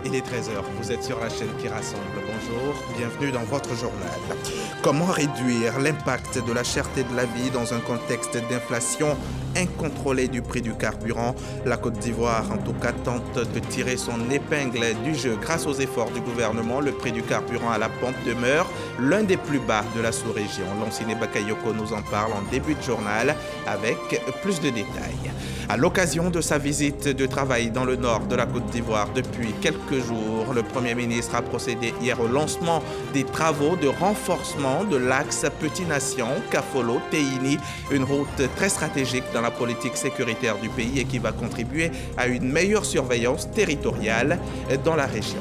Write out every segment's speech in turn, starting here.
Il est 13 h, vous êtes sur la chaîne qui rassemble. Bonjour, bienvenue dans votre journal. Comment réduire l'impact de la cherté de la vie dans un contexte d'inflation incontrôlée du prix du carburant? La Côte d'Ivoire, en tout cas, tente de tirer son épingle du jeu. Grâce aux efforts du gouvernement, le prix du carburant à la pompe demeure l'un des plus bas de la sous-région. Lansine Bakayoko nous en parle en début de journal avec plus de détails. À l'occasion de sa visite de travail dans le nord de la Côte d'Ivoire depuis quelques jours, le Premier ministre a procédé hier au lancement des travaux de renforcement de l'axe Petit Nation, Kafolo-Teini, une route très stratégique dans la politique sécuritaire du pays et qui va contribuer à une meilleure surveillance territoriale dans la région.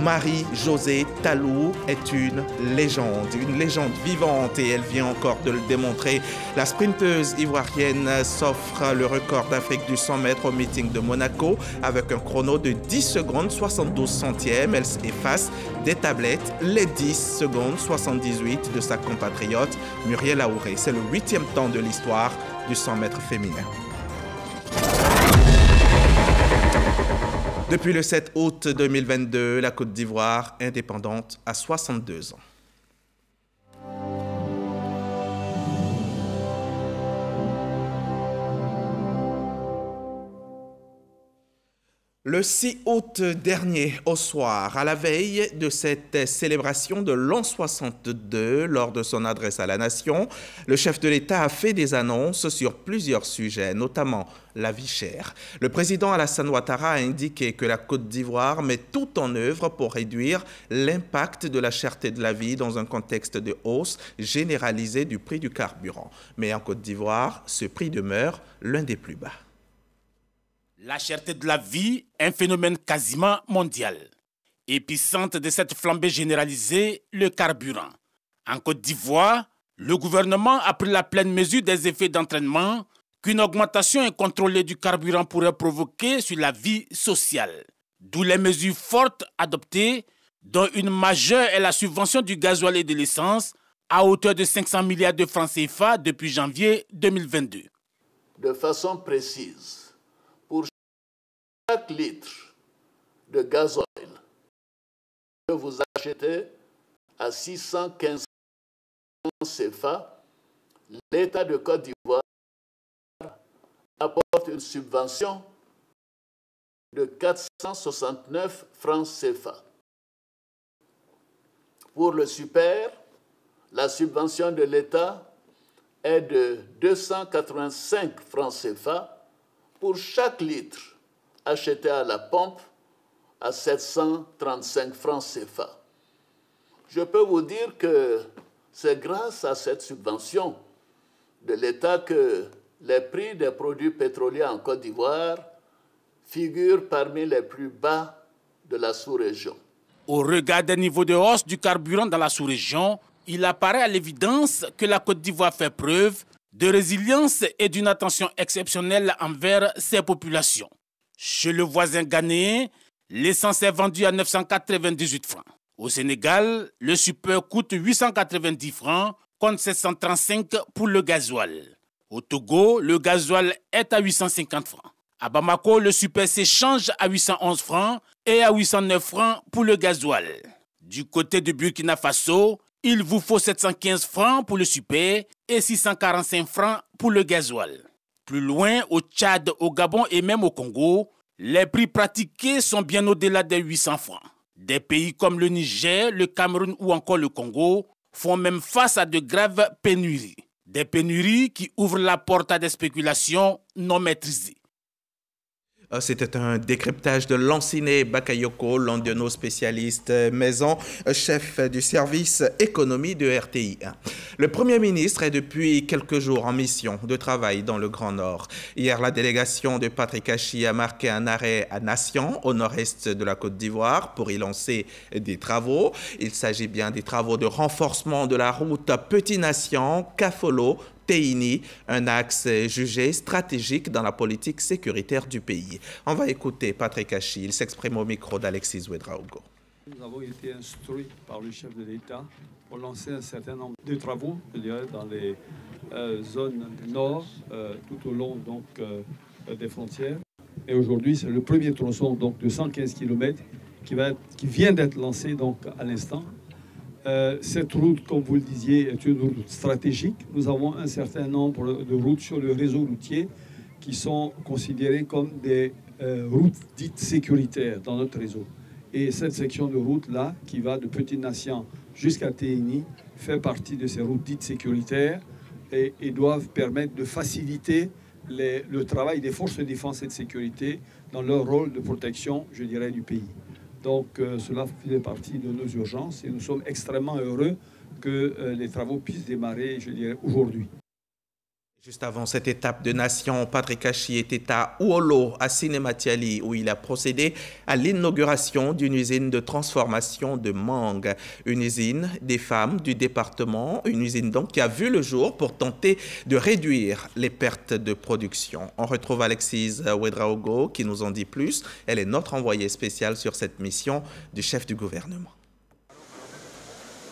Marie-Josée Talou est une légende vivante et elle vient encore de le démontrer. La sprinteuse ivoirienne s'offre le record d'Afrique du 100 mètres au meeting de Monaco avec un chrono de 10 secondes 72 centièmes. Elle efface des tablettes les 10 secondes 78 de sa compatriote Muriel Aouré. C'est le 8e temps de l'histoire du 100 mètres féminin. Depuis le 7 août 2022, la Côte d'Ivoire, indépendante, a 62 ans. Le 6 août dernier, au soir, à la veille de cette célébration de l'an 62, lors de son adresse à la nation, le chef de l'État a fait des annonces sur plusieurs sujets, notamment la vie chère. Le président Alassane Ouattara a indiqué que la Côte d'Ivoire met tout en œuvre pour réduire l'impact de la cherté de la vie dans un contexte de hausse généralisée du prix du carburant. Mais en Côte d'Ivoire, ce prix demeure l'un des plus bas. La cherté de la vie, un phénomène quasiment mondial. Épicentre de cette flambée généralisée, le carburant. En Côte d'Ivoire, le gouvernement a pris la pleine mesure des effets d'entraînement qu'une augmentation incontrôlée du carburant pourrait provoquer sur la vie sociale. D'où les mesures fortes adoptées, dont une majeure est la subvention du gasoil et de l'essence à hauteur de 500 milliards de francs CFA depuis janvier 2022. De façon précise, pour chaque litre de gasoil que vous achetez à 615 francs CFA, l'État de Côte d'Ivoire apporte une subvention de 469 francs CFA. Pour le super, la subvention de l'État est de 285 francs CFA pour chaque litre acheté à la pompe à 735 francs CFA. Je peux vous dire que c'est grâce à cette subvention de l'État que les prix des produits pétroliers en Côte d'Ivoire figurent parmi les plus bas de la sous-région. Au regard des niveaux de hausse du carburant dans la sous-région, il apparaît à l'évidence que la Côte d'Ivoire fait preuve de résilience et d'une attention exceptionnelle envers ses populations. Chez le voisin ghanéen, l'essence est vendue à 998 francs. Au Sénégal, le super coûte 890 francs contre 735 pour le gasoil. Au Togo, le gasoil est à 850 francs. À Bamako, le super s'échange à 811 francs et à 809 francs pour le gasoil. Du côté du Burkina Faso, il vous faut 715 francs pour le super et 645 francs pour le gasoil. Plus loin, au Tchad, au Gabon et même au Congo, les prix pratiqués sont bien au-delà des 800 francs. Des pays comme le Niger, le Cameroun ou encore le Congo font même face à de graves pénuries. Des pénuries qui ouvrent la porte à des spéculations non maîtrisées. C'était un décryptage de Lansine Bakayoko, l'un de nos spécialistes maison, chef du service économie de RTI1. Le Premier ministre est depuis quelques jours en mission de travail dans le Grand Nord. Hier, la délégation de Patrick Achi a marqué un arrêt à Nation, au nord-est de la Côte d'Ivoire, pour y lancer des travaux. Il s'agit bien des travaux de renforcement de la route Petit Nation, Kafolo, Teini, un axe jugé stratégique dans la politique sécuritaire du pays. On va écouter Patrick Achi, il s'exprime au micro d'Alexis Ouedraogo. Nous avons été instruits par le chef de l'État pour lancer un certain nombre de travaux, je dirais, dans les zones nord, tout au long des frontières. Et aujourd'hui, c'est le premier tronçon donc, de 115 km qui vient d'être lancée donc, à l'instant. Cette route, comme vous le disiez, est une route stratégique. Nous avons un certain nombre de routes sur le réseau routier qui sont considérées comme des routes dites sécuritaires dans notre réseau. Et cette section de route-là, qui va de Petit-Nation jusqu'à Téhéni, fait partie de ces routes dites sécuritaires et doivent permettre de faciliter le travail des forces de défense et de sécurité dans leur rôle de protection, je dirais, du pays. Donc cela fait partie de nos urgences et nous sommes extrêmement heureux que les travaux puissent démarrer, je dirais, aujourd'hui. Juste avant cette étape de nation, Patrick Achi était à Ouolo, à Sinématiali, où il a procédé à l'inauguration d'une usine de transformation de mangue. Une usine des femmes du département, une usine donc qui a vu le jour pour tenter de réduire les pertes de production. On retrouve Alexis Ouedraogo qui nous en dit plus. Elle est notre envoyée spéciale sur cette mission du chef du gouvernement.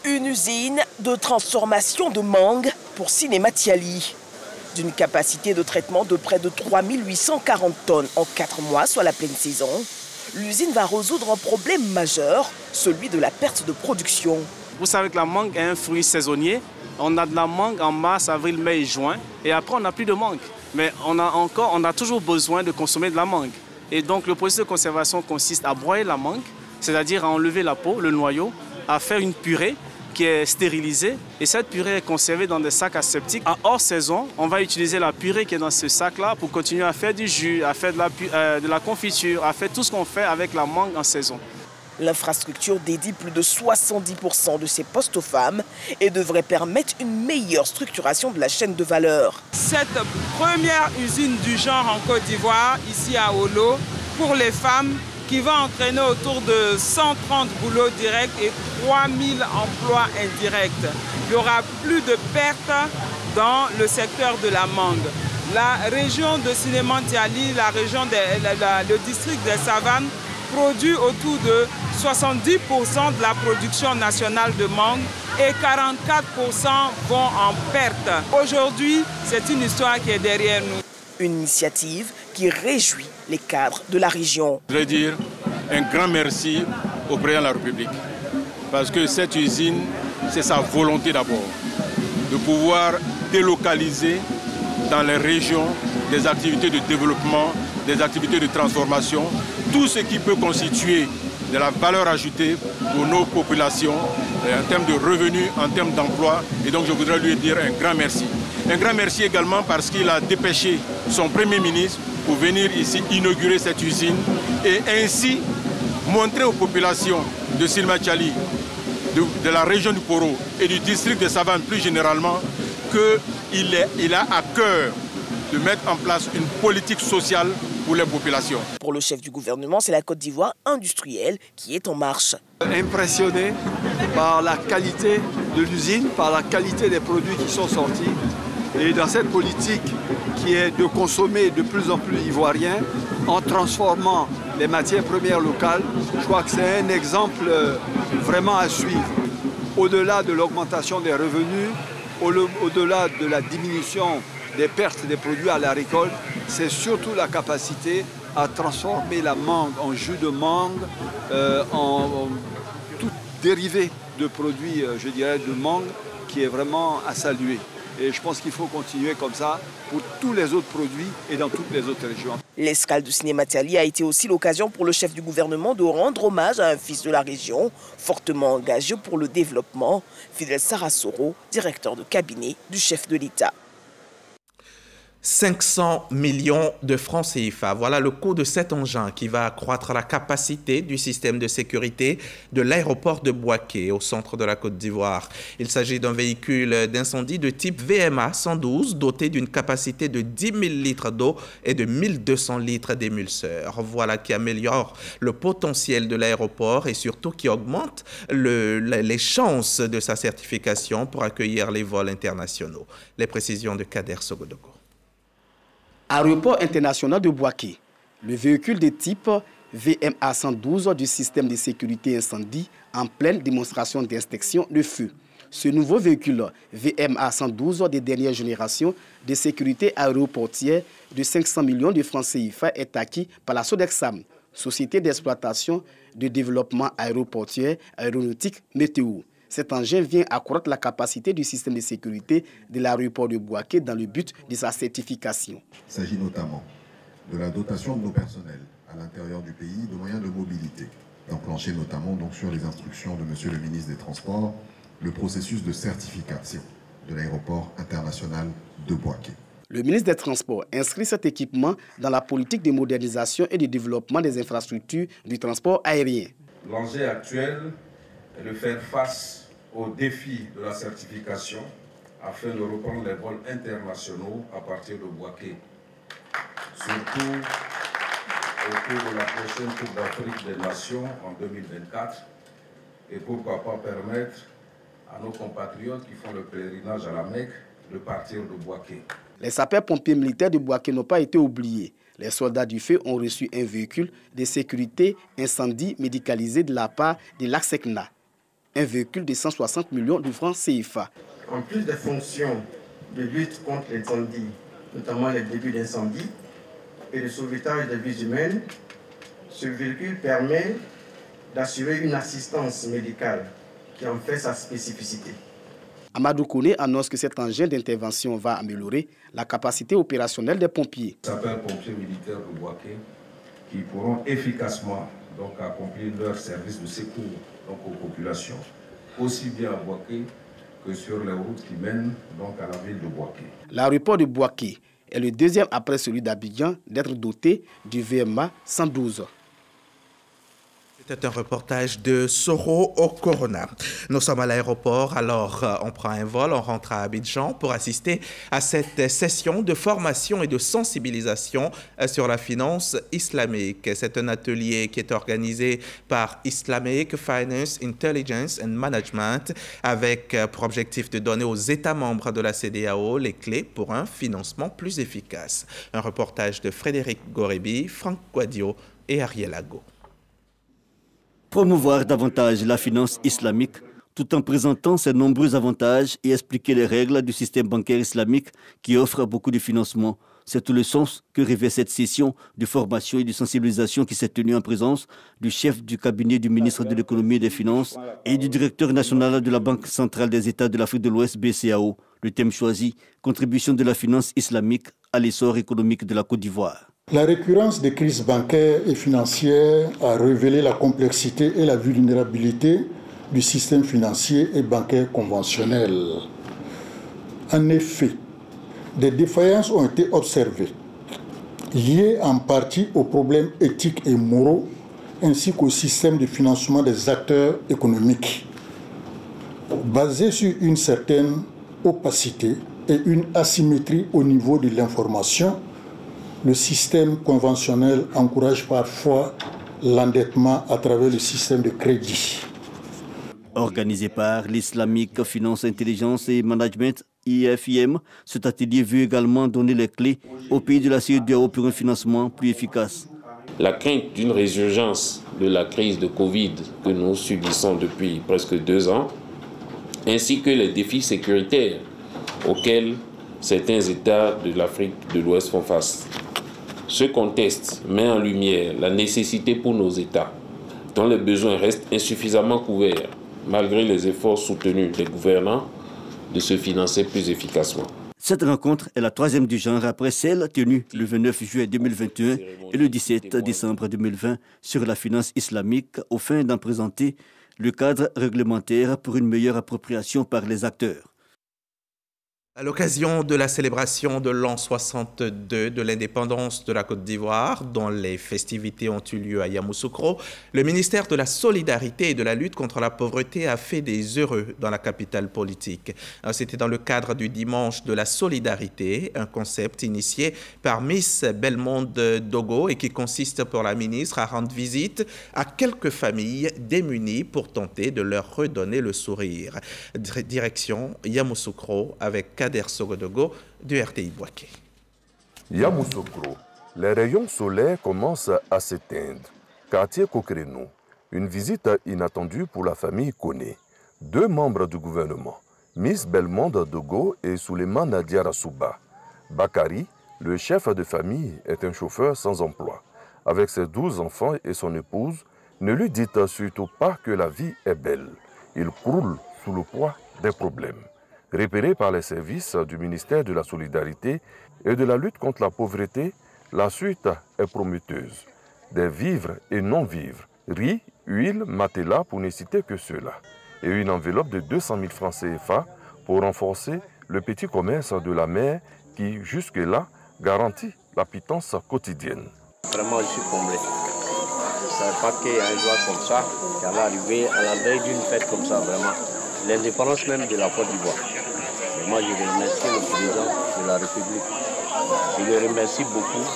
Une usine de transformation de mangue pour Sinématiali. D'une capacité de traitement de près de 3840 tonnes en 4 mois, soit la pleine saison, l'usine va résoudre un problème majeur, celui de la perte de production. Vous savez que la mangue est un fruit saisonnier. On a de la mangue en mars, avril, mai et juin. Et après, on n'a plus de mangue. Mais on a toujours besoin de consommer de la mangue. Et donc, le processus de conservation consiste à broyer la mangue, c'est-à-dire à enlever la peau, le noyau, à faire une purée qui est stérilisée. Et cette purée est conservée dans des sacs aseptiques. En hors saison, on va utiliser la purée qui est dans ce sac-là pour continuer à faire du jus, à faire de la confiture, à faire tout ce qu'on fait avec la mangue en saison. L'infrastructure dédie plus de 70% de ces postes aux femmes et devrait permettre une meilleure structuration de la chaîne de valeur. Cette première usine du genre en Côte d'Ivoire, ici à Ouolo, pour les femmes, qui va entraîner autour de 130 boulots directs et 3000 emplois indirects. Il y aura plus de pertes dans le secteur de la mangue. La région de Sinématiali, le district des Savanes, produit autour de 70% de la production nationale de mangue et 44% vont en perte. Aujourd'hui, c'est une histoire qui est derrière nous. Une initiative qui réjouit les cadres de la région. Je voudrais dire un grand merci au président de la République parce que cette usine, c'est sa volonté d'abord de pouvoir délocaliser dans les régions des activités de développement, des activités de transformation, tout ce qui peut constituer de la valeur ajoutée pour nos populations en termes de revenus, en termes d'emploi. Et donc je voudrais lui dire un grand merci. Un grand merci également parce qu'il a dépêché son Premier ministre pour venir ici inaugurer cette usine et ainsi montrer aux populations de Sinématiali, de la région du Poro et du district de Savanes plus généralement qu'il a à cœur de mettre en place une politique sociale pour les populations. Pour le chef du gouvernement, c'est la Côte d'Ivoire industrielle qui est en marche. Impressionné par la qualité de l'usine, par la qualité des produits qui sont sortis. Et dans cette politique qui est de consommer de plus en plus ivoirien en transformant les matières premières locales, je crois que c'est un exemple vraiment à suivre. Au-delà de l'augmentation des revenus, au-delà de la diminution des pertes des produits à la récolte, c'est surtout la capacité à transformer la mangue en jus de mangue, en tout dérivé de produits, je dirais, de mangue, qui est vraiment à saluer. Et je pense qu'il faut continuer comme ça pour tous les autres produits et dans toutes les autres régions. L'escale de Sinématiali a été aussi l'occasion pour le chef du gouvernement de rendre hommage à un fils de la région, fortement engagé pour le développement, Fidel Sarasoro, directeur de cabinet du chef de l'État. 500 millions de francs CFA. Voilà le coût de cet engin qui va accroître la capacité du système de sécurité de l'aéroport de Bouaké au centre de la Côte d'Ivoire. Il s'agit d'un véhicule d'incendie de type VMA 112 doté d'une capacité de 10 000 litres d'eau et de 1200 litres d'émulseur. Voilà qui améliore le potentiel de l'aéroport et surtout qui augmente les chances de sa certification pour accueillir les vols internationaux. Les précisions de Kader Sogodoko. Aéroport international de Bouaké, le véhicule de type VMA 112 du système de sécurité incendie en pleine démonstration d'extinction de feu. Ce nouveau véhicule VMA 112 de dernière génération de sécurité aéroportière de 500 millions de francs CFA est acquis par la Sodexam société d'exploitation de développement aéroportuaire, aéronautique, météo. Cet engin vient accroître la capacité du système de sécurité de l'aéroport de Bouaké dans le but de sa certification. Il s'agit notamment de la dotation de nos personnels à l'intérieur du pays de moyens de mobilité, d'enclencher notamment donc sur les instructions de Monsieur le ministre des Transports le processus de certification de l'aéroport international de Bouaké. Le ministre des Transports inscrit cet équipement dans la politique de modernisation et de développement des infrastructures du transport aérien. L'enjeu actuel est de faire face aux défis de la certification afin de reprendre les vols internationaux à partir de Bouaké. Surtout au cours de la prochaine Coupe d'Afrique des Nations en 2024 et pourquoi pas permettre à nos compatriotes qui font le pèlerinage à la Mecque de partir de Bouaké. Les sapeurs-pompiers militaires de Bouaké n'ont pas été oubliés. Les soldats du feu ont reçu un véhicule de sécurité incendie médicalisé de la part de l'ACSECNA. Un véhicule de 160 millions de francs CFA. En plus des fonctions de lutte contre l'incendie, notamment les débuts d'incendie et de sauvetage des vies humaines, ce véhicule permet d'assurer une assistance médicale qui en fait sa spécificité. Amadou Kone annonce que cet engin d'intervention va améliorer la capacité opérationnelle des pompiers. Les sapeurs-pompiers militaires de Bouaké qui pourront efficacement accomplir leur service de secours aux populations, aussi bien à Bouaké que sur les routes qui mènent à la ville de Bouaké. L'aéroport de Bouaké est le deuxième après celui d'Abidjan d'être doté du VMA 112. C'était un reportage de Soro au Corona. Nous sommes à l'aéroport, alors on prend un vol, on rentre à Abidjan pour assister à cette session de formation et de sensibilisation sur la finance islamique. C'est un atelier qui est organisé par Islamic Finance Intelligence and Management avec pour objectif de donner aux États membres de la CEDEAO les clés pour un financement plus efficace. Un reportage de Frédéric Gorebi, Franck Guadio et Ariel Ago. Promouvoir davantage la finance islamique tout en présentant ses nombreux avantages et expliquer les règles du système bancaire islamique qui offre beaucoup de financement. C'est tout le sens que revêt cette session de formation et de sensibilisation qui s'est tenue en présence du chef du cabinet du ministre de l'économie et des finances et du directeur national de la Banque centrale des États de l'Afrique de l'Ouest, BCAO. Le thème choisi, contribution de la finance islamique à l'essor économique de la Côte d'Ivoire. La récurrence des crises bancaires et financières a révélé la complexité et la vulnérabilité du système financier et bancaire conventionnel. En effet, des défaillances ont été observées, liées en partie aux problèmes éthiques et moraux, ainsi qu'au système de financement des acteurs économiques, basé sur une certaine opacité et une asymétrie au niveau de l'information. Le système conventionnel encourage parfois l'endettement à travers le système de crédit. Organisé par l'Islamic Finance Intelligence et Management, IFIM, cet atelier veut également donner les clés aux pays de la CEDEAO pour un financement plus efficace. La crainte d'une résurgence de la crise de Covid que nous subissons depuis presque 2 ans, ainsi que les défis sécuritaires auxquels certains États de l'Afrique de l'Ouest font face. Ce contexte met en lumière la nécessité pour nos États, dont les besoins restent insuffisamment couverts, malgré les efforts soutenus des gouvernants, de se financer plus efficacement. Cette rencontre est la 3e du genre après celle tenue le 29 juillet 2021 et le 17 décembre 2020 sur la finance islamique, aux fins d'en présenter le cadre réglementaire pour une meilleure appropriation par les acteurs. À l'occasion de la célébration de l'an 62 de l'indépendance de la Côte d'Ivoire, dont les festivités ont eu lieu à Yamoussoukro, le ministère de la Solidarité et de la lutte contre la pauvreté a fait des heureux dans la capitale politique. C'était dans le cadre du Dimanche de la Solidarité, un concept initié par Miss Belmonde Dogo et qui consiste pour la ministre à rendre visite à quelques familles démunies pour tenter de leur redonner le sourire. Direction Yamoussoukro avec Kader Sogodogo du RTI Bouaké. Yamoussoukro, les rayons solaires commencent à s'éteindre. Quartier Kokreno, une visite inattendue pour la famille Koné. 2 membres du gouvernement, Miss Belmonde Dogo et Souleymane Diarra Souba. Bakari, le chef de famille, est un chauffeur sans emploi. avec ses 12 enfants et son épouse, ne lui dites surtout pas que la vie est belle. Il croule sous le poids des problèmes. Repéré par les services du ministère de la Solidarité et de la lutte contre la pauvreté, la suite est prometteuse. Des vivres et non-vivres, riz, huile, matelas pour ne citer que ceux-là, et une enveloppe de 200 000 francs CFA pour renforcer le petit commerce de la mer qui, jusque-là, garantit la pitance quotidienne. Vraiment, je suis comblé. Je ne savais pas qu'il y a un jour comme ça qui allait arriver à la veille d'une fête comme ça, vraiment. L'indépendance même de la Côte d'Ivoire. Moi, je remercie le président de la République. Je le remercie beaucoup.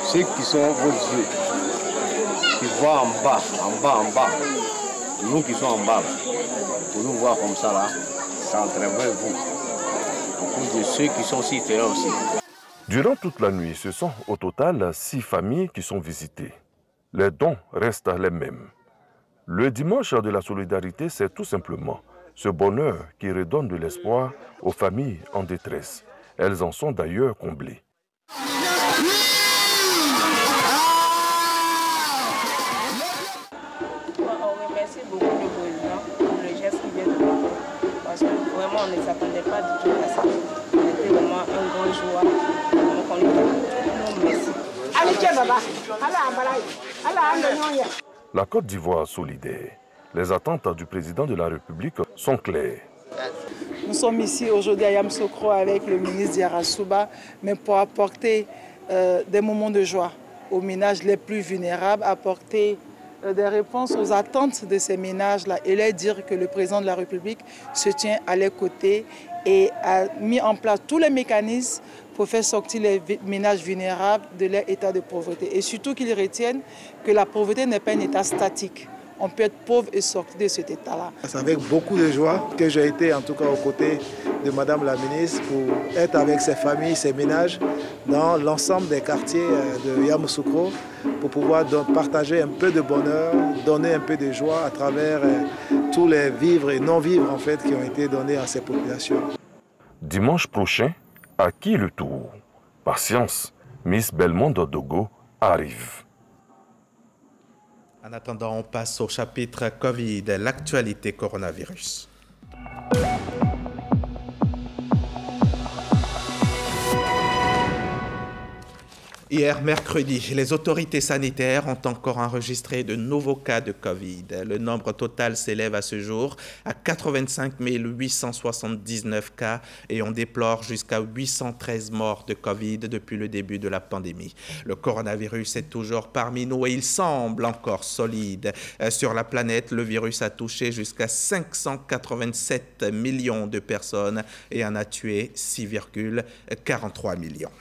Ceux qui sont vos yeux, qui voient en bas. Nous qui sommes en bas, pour nous voir comme ça là, ça entraîne vous. Beaucoup de ceux qui sont sur terrain aussi. Durant toute la nuit, ce sont au total 6 familles qui sont visitées. Les dons restent les mêmes. Le dimanche de la solidarité, c'est tout simplement ce bonheur qui redonne de l'espoir aux familles en détresse. Elles en sont d'ailleurs comblées. On remercie beaucoup le président pour le geste qu'il vient de faire. Parce que vraiment, on ne s'attendait pas du tout à ça. C'était vraiment un grand joie. Donc on lui donne tous nos merci. La Côte d'Ivoire solidaire. Les attentes du président de la République sont claires. Nous sommes ici aujourd'hui à Yamoussoukro avec le ministre Diarra Souba, mais pour apporter des moments de joie aux ménages les plus vulnérables, apporter des réponses aux attentes de ces ménages-là et leur dire que le président de la République se tient à leurs côtés et a mis en place tous les mécanismes pour faire sortir les ménages vulnérables de leur état de pauvreté. Et surtout qu'ils retiennent que la pauvreté n'est pas un état statique. On peut être pauvre et sortir de cet état-là. C'est avec beaucoup de joie que j'ai été en tout cas aux côtés de Madame la ministre pour être avec ses familles, ses ménages dans l'ensemble des quartiers de Yamoussoukro pour pouvoir donc partager un peu de bonheur, donner un peu de joie à travers tous les vivres et non-vivres en fait qui ont été donnés à ces populations. Dimanche prochain, à qui le tour? Patience, Miss Belmondo Dogo arrive. En attendant, on passe au chapitre Covid, l'actualité coronavirus. Hier, mercredi, les autorités sanitaires ont encore enregistré de nouveaux cas de Covid. Le nombre total s'élève à ce jour à 85 879 cas et on déplore jusqu'à 813 morts de Covid depuis le début de la pandémie. Le coronavirus est toujours parmi nous et il semble encore solide. Sur la planète, le virus a touché jusqu'à 587 millions de personnes et en a tué 6,43 millions.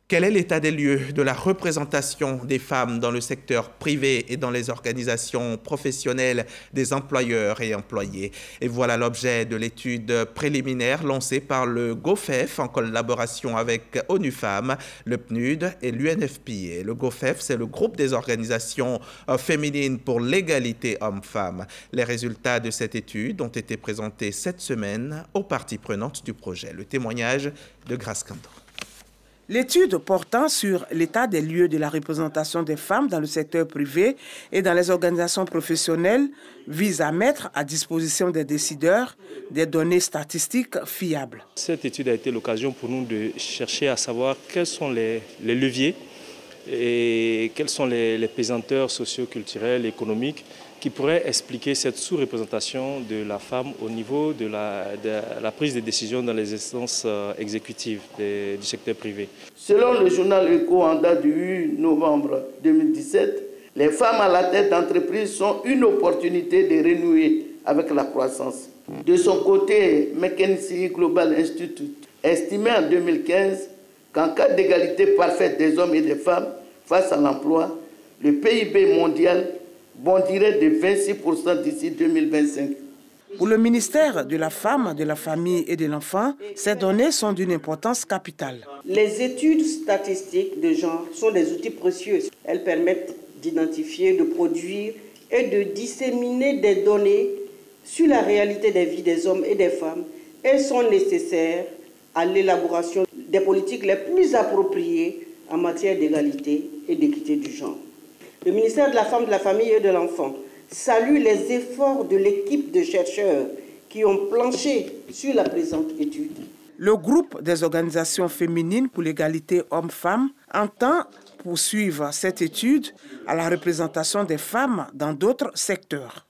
Quel est l'état des lieux de la représentation des femmes dans le secteur privé et dans les organisations professionnelles des employeurs et employés? Et voilà l'objet de l'étude préliminaire lancée par le GOFEF en collaboration avec ONU Femmes, le PNUD et l'UNFPA. Le GOFEF, c'est le groupe des organisations féminines pour l'égalité hommes-femmes. Les résultats de cette étude ont été présentés cette semaine aux parties prenantes du projet. Le témoignage de Grace Kando. L'étude portant sur l'état des lieux de la représentation des femmes dans le secteur privé et dans les organisations professionnelles vise à mettre à disposition des décideurs des données statistiques fiables. Cette étude a été l'occasion pour nous de chercher à savoir quels sont les leviers et quels sont les pesanteurs socio-culturels, économiques qui pourraient expliquer cette sous-représentation de la femme au niveau de la prise de décision dans les instances exécutives du secteur privé. Selon le journal Echo en date du 8 novembre 2017, les femmes à la tête d'entreprise sont une opportunité de renouer avec la croissance. De son côté, McKinsey Global Institute estimait en 2015 qu'en cas d'égalité parfaite des hommes et des femmes face à l'emploi, le PIB mondial bondirait de 26% d'ici 2025. Pour le ministère de la Femme, de la Famille et de l'Enfant, ces données sont d'une importance capitale. Les études statistiques de genre sont des outils précieux. Elles permettent d'identifier, de produire et de disséminer des données sur la réalité des vies des hommes et des femmes. Elles sont nécessaires à l'élaboration des politiques les plus appropriées en matière d'égalité et d'équité du genre. Le ministère de la Femme, de la Famille et de l'Enfant salue les efforts de l'équipe de chercheurs qui ont planché sur la présente étude. Le groupe des organisations féminines pour l'égalité hommes-femmes entend poursuivre cette étude à la représentation des femmes dans d'autres secteurs.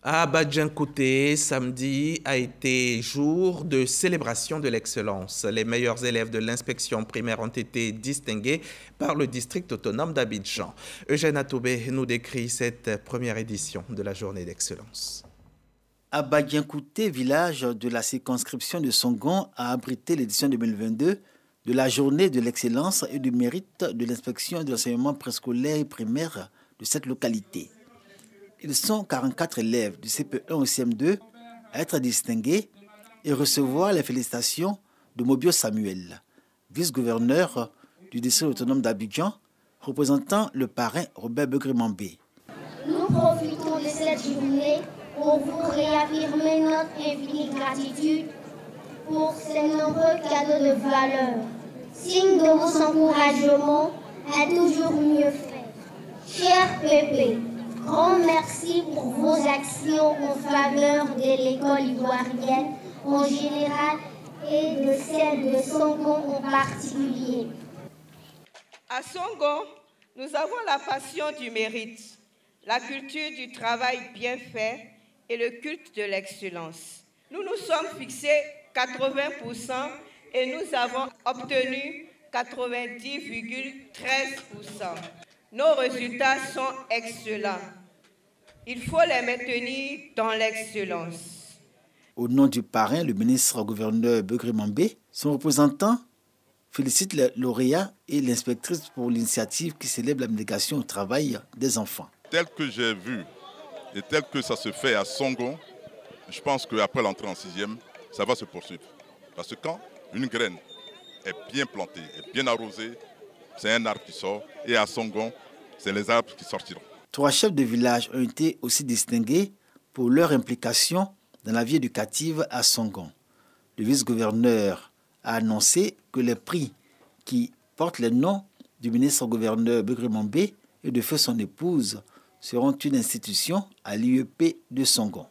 À Badjankouté, samedi a été jour de célébration de l'excellence. Les meilleurs élèves de l'inspection primaire ont été distingués par le district autonome d'Abidjan. Eugène Atoubé nous décrit cette première édition de la journée d'excellence. À Badjankouté, village de la circonscription de Songon, a abrité l'édition 2022 de la journée de l'excellence et du mérite de l'inspection de l'enseignement préscolaire et primaire de cette localité. Ils sont 44 élèves du CP1 au CM2 à être distingués et recevoir les félicitations de Mobio Samuel, vice-gouverneur du district autonome d'Abidjan, représentant le parrain Robert Begré-Mambé. Nous profitons de cette journée pour vous réaffirmer notre infinie gratitude pour ces nombreux cadeaux de valeur. Signe de vos encouragements à toujours mieux faire. Cher Pépé, grand merci pour vos actions en faveur de l'école ivoirienne en général et de celle de Songon en particulier. À Songon, nous avons la passion du mérite, la culture du travail bien fait et le culte de l'excellence. Nous nous sommes fixés 80% et nous avons obtenu 90,13%. Nos résultats sont excellents. Il faut les maintenir dans l'excellence. Au nom du parrain, le ministre-gouverneur Begré-Mambé, son représentant félicite les lauréats et l'inspectrice pour l'initiative qui célèbre l'abnégation au travail des enfants. Tel que j'ai vu et tel que ça se fait à Songon, je pense qu'après l'entrée en 6e, ça va se poursuivre. Parce que quand une graine est bien plantée, est bien arrosée, c'est un arbre qui sort. Et à Songon, c'est les arbres qui sortiront. 3 chefs de village ont été aussi distingués pour leur implication dans la vie éducative à Songon. Le vice-gouverneur a annoncé que les prix qui portent les noms du ministre-gouverneur Begré-Mambé et de feu son épouse seront une institution à l'IEP de Songon.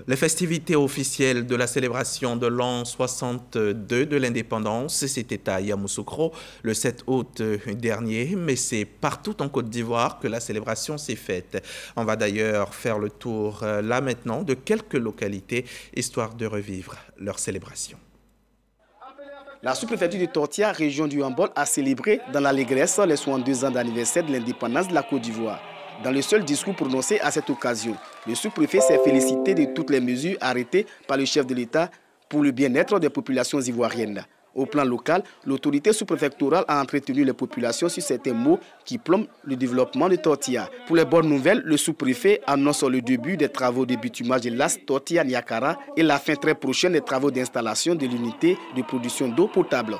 Les festivités officielles de la célébration de l'an 62 de l'indépendance, c'était à Yamoussoukro le 7 août dernier, mais c'est partout en Côte d'Ivoire que la célébration s'est faite. On va d'ailleurs faire le tour là maintenant de quelques localités, histoire de revivre leur célébration. La sous-préfecture de Tortia, région du Hambol, a célébré dans l'allégresse les 62 ans d'anniversaire de l'indépendance de la Côte d'Ivoire. Dans le seul discours prononcé à cette occasion, le sous-préfet s'est félicité de toutes les mesures arrêtées par le chef de l'État pour le bien-être des populations ivoiriennes. Au plan local, l'autorité sous-préfectorale a entretenu les populations sur certains mots qui plombent le développement de Tortia. Pour les bonnes nouvelles, le sous-préfet annonce le début des travaux de bitumage de l'As Tortia-Niakara et la fin très prochaine des travaux d'installation de l'unité de production d'eau potable.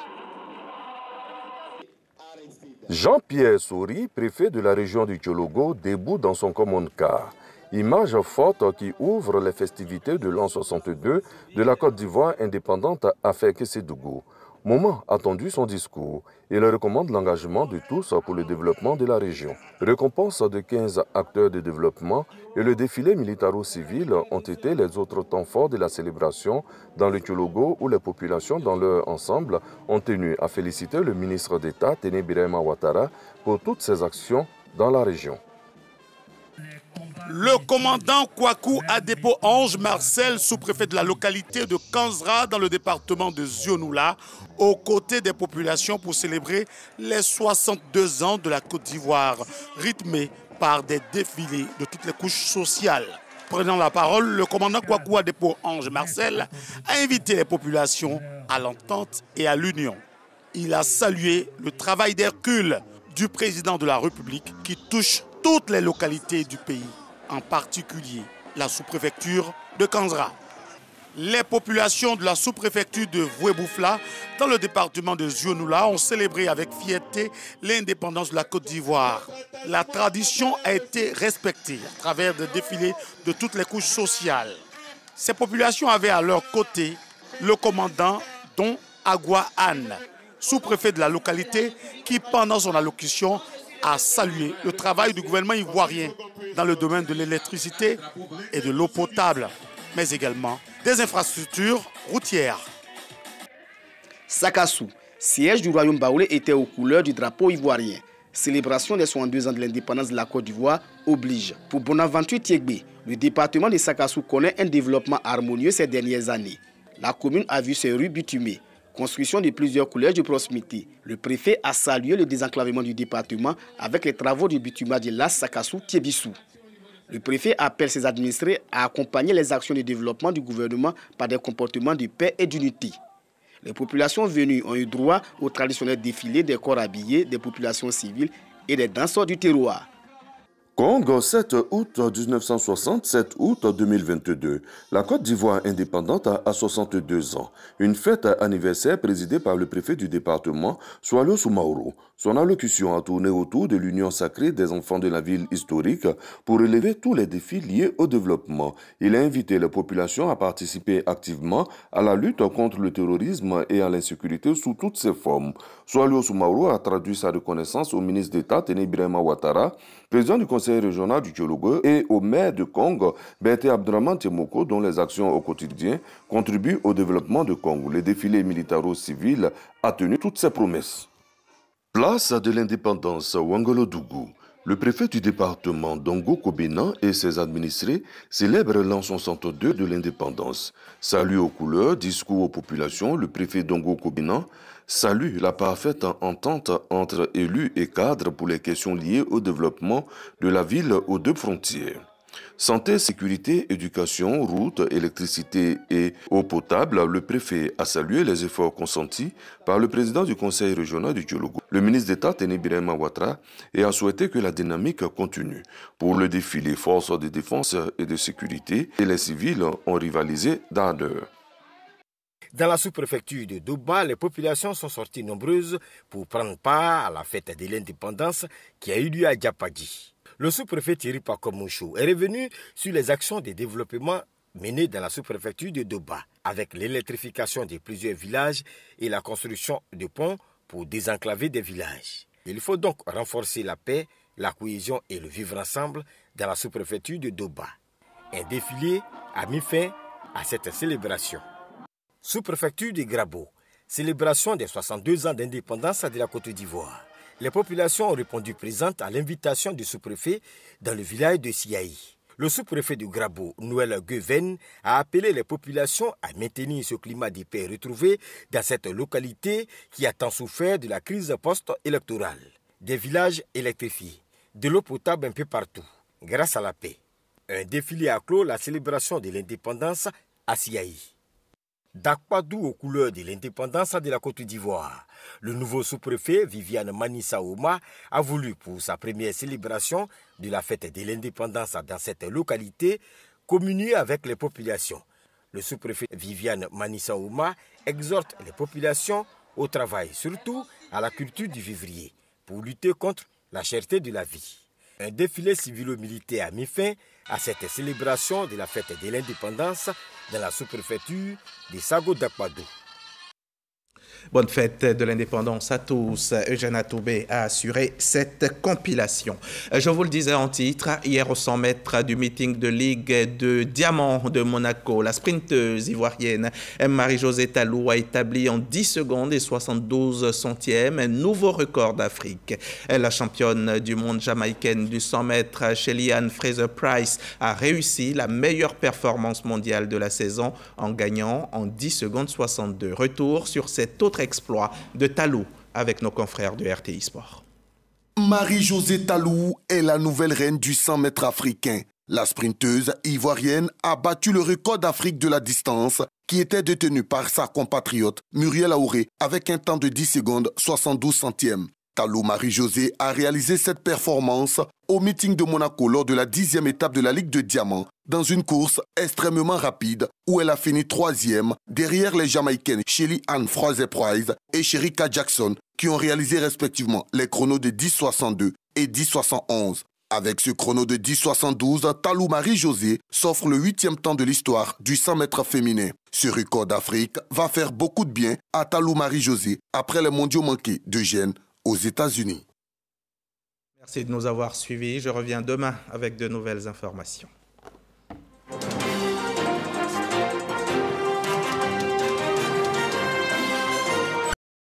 Jean-Pierre Souris, préfet de la région du Tchologo, debout dans son common car. Image forte qui ouvre les festivités de l'an 62 de la Côte d'Ivoire indépendante à Fekessédougou. Moment attendu son discours. Il recommande l'engagement de tous pour le développement de la région. Récompense de 15 acteurs de développement et le défilé militaro-civil ont été les autres temps forts de la célébration dans le Tchologo où les populations dans leur ensemble ont tenu à féliciter le ministre d'État Téné Birahima Ouattara pour toutes ses actions dans la région. Le commandant Kwaku Adepo Ange Marcel, sous-préfet de la localité de Kanzra dans le département de Zionoula, aux côtés des populations pour célébrer les 62 ans de la Côte d'Ivoire, rythmés par des défilés de toutes les couches sociales. Prenant la parole, le commandant Kwaku Adepo Ange Marcel a invité les populations à l'entente et à l'union. Il a salué le travail d'Hercule du président de la République qui touche toutes les localités du pays, en particulier la sous-préfecture de Kanzra. Les populations de la sous-préfecture de Voué-Boufla, dans le département de Zionoula, ont célébré avec fierté l'indépendance de la Côte d'Ivoire. La tradition a été respectée à travers des défilés de toutes les couches sociales. Ces populations avaient à leur côté le commandant Don Agua Anne, sous-préfet de la localité, qui pendant son allocution a salué le travail du gouvernement ivoirien dans le domaine de l'électricité et de l'eau potable, mais également des infrastructures routières. Sakassou, siège du royaume baoulé, était aux couleurs du drapeau ivoirien. Célébration des 62 ans de l'indépendance de la Côte d'Ivoire oblige. Pour Bonaventure Tiegbe, le département de Sakassou connaît un développement harmonieux ces dernières années. La commune a vu ses rues bitumées, construction de plusieurs collèges de proximité. Le préfet a salué le désenclavement du département avec les travaux de bitumage de l'As Sakassou-Tiebissou. Le préfet appelle ses administrés à accompagner les actions de développement du gouvernement par des comportements de paix et d'unité. Les populations venues ont eu droit au traditionnel défilé des corps habillés, des populations civiles et des danseurs du terroir. Congo, 7 août 1960, 7 août 2022. La Côte d'Ivoire indépendante a 62 ans. Une fête anniversaire présidée par le préfet du département, Soalio Soumaoro. Son allocution a tourné autour de l'union sacrée des enfants de la ville historique pour relever tous les défis liés au développement. Il a invité les populations à participer activement à la lutte contre le terrorisme et à l'insécurité sous toutes ses formes. Soalio Soumaoro a traduit sa reconnaissance au ministre d'État Téné Birahima Ouattara, président du conseil régional du Diologue, et au maire de Congo, Berté Abdraman Temoko, dont les actions au quotidien contribuent au développement de Congo. Le défilé militaro-civil a tenu toutes ses promesses. Place de l'indépendance, Ouangolodougou. Le préfet du département Dongo Kobena et ses administrés célèbrent l'an 62 de l'indépendance. Salut aux couleurs, discours aux populations, le préfet Dongo Kobena salue la parfaite entente entre élus et cadres pour les questions liées au développement de la ville aux deux frontières. Santé, sécurité, éducation, routes, électricité et eau potable, le préfet a salué les efforts consentis par le président du conseil régional du Diologue, le ministre d'État Téné Birahima Ouattara, et a souhaité que la dynamique continue. Pour le défilé, forces de défense et de sécurité et les civils ont rivalisé d'ardeur. Dans la sous-préfecture de Doba, les populations sont sorties nombreuses pour prendre part à la fête de l'indépendance qui a eu lieu à Diapadi. Le sous-préfet Thierry Pakomouchou est revenu sur les actions de développement menées dans la sous-préfecture de Doba, avec l'électrification de plusieurs villages et la construction de ponts pour désenclaver des villages. Il faut donc renforcer la paix, la cohésion et le vivre ensemble dans la sous-préfecture de Doba. Un défilé a mis fin à cette célébration. Sous-préfecture de Grabo, célébration des 62 ans d'indépendance de la Côte d'Ivoire. Les populations ont répondu présentes à l'invitation du sous-préfet dans le village de Siaï. Le sous-préfet de Grabo, Noël Gueven, a appelé les populations à maintenir ce climat de paix retrouvé dans cette localité qui a tant souffert de la crise post-électorale. Des villages électrifiés, de l'eau potable un peu partout, grâce à la paix. Un défilé a clos la célébration de l'indépendance à Siaï. D'Akpadou aux couleurs de l'indépendance de la Côte d'Ivoire. Le nouveau sous-préfet, Viviane Manissa Ouma, a voulu, pour sa première célébration de la fête de l'indépendance dans cette localité, communier avec les populations. Le sous-préfet Viviane Manissa Ouma exhorte les populations au travail, surtout à la culture du vivrier, pour lutter contre la cherté de la vie. Un défilé civilo-militaire a mis fin à cette célébration de la fête de l'indépendance dans la sous-préfecture de Sago d'Akpadou. Bonne fête de l'indépendance à tous. Eugène Atoubé a assuré cette compilation. Je vous le disais en titre, hier au 100 mètres du meeting de Ligue de Diamant de Monaco, la sprinteuse ivoirienne Marie-Josée Talou a établi en 10 secondes et 72 centièmes un nouveau record d'Afrique. La championne du monde jamaïcaine du 100 mètres, Shelly-Ann Fraser-Price, a réussi la meilleure performance mondiale de la saison en gagnant en 10 secondes 62. Retour sur cet autre exploit de Talou avec nos confrères de RTI Sport. Marie-Josée Talou est la nouvelle reine du 100 mètres africain. La sprinteuse ivoirienne a battu le record d'Afrique de la distance qui était détenu par sa compatriote Muriel Aouré avec un temps de 10 secondes 72 centièmes. Talou Marie-Josée a réalisé cette performance au meeting de Monaco lors de la 10e étape de la Ligue de Diamant, dans une course extrêmement rapide où elle a fini 3e derrière les Jamaïcaines Shelly-Ann Fraser-Price et Sherika Jackson qui ont réalisé respectivement les chronos de 10,62 et 10,71. Avec ce chrono de 10,72, Talou Marie-Josée s'offre le 8e temps de l'histoire du 100 mètres féminin. Ce record d'Afrique va faire beaucoup de bien à Talou Marie-Josée après les mondiaux manqués d'Eugène aux États-Unis. Merci de nous avoir suivis. Je reviens demain avec de nouvelles informations.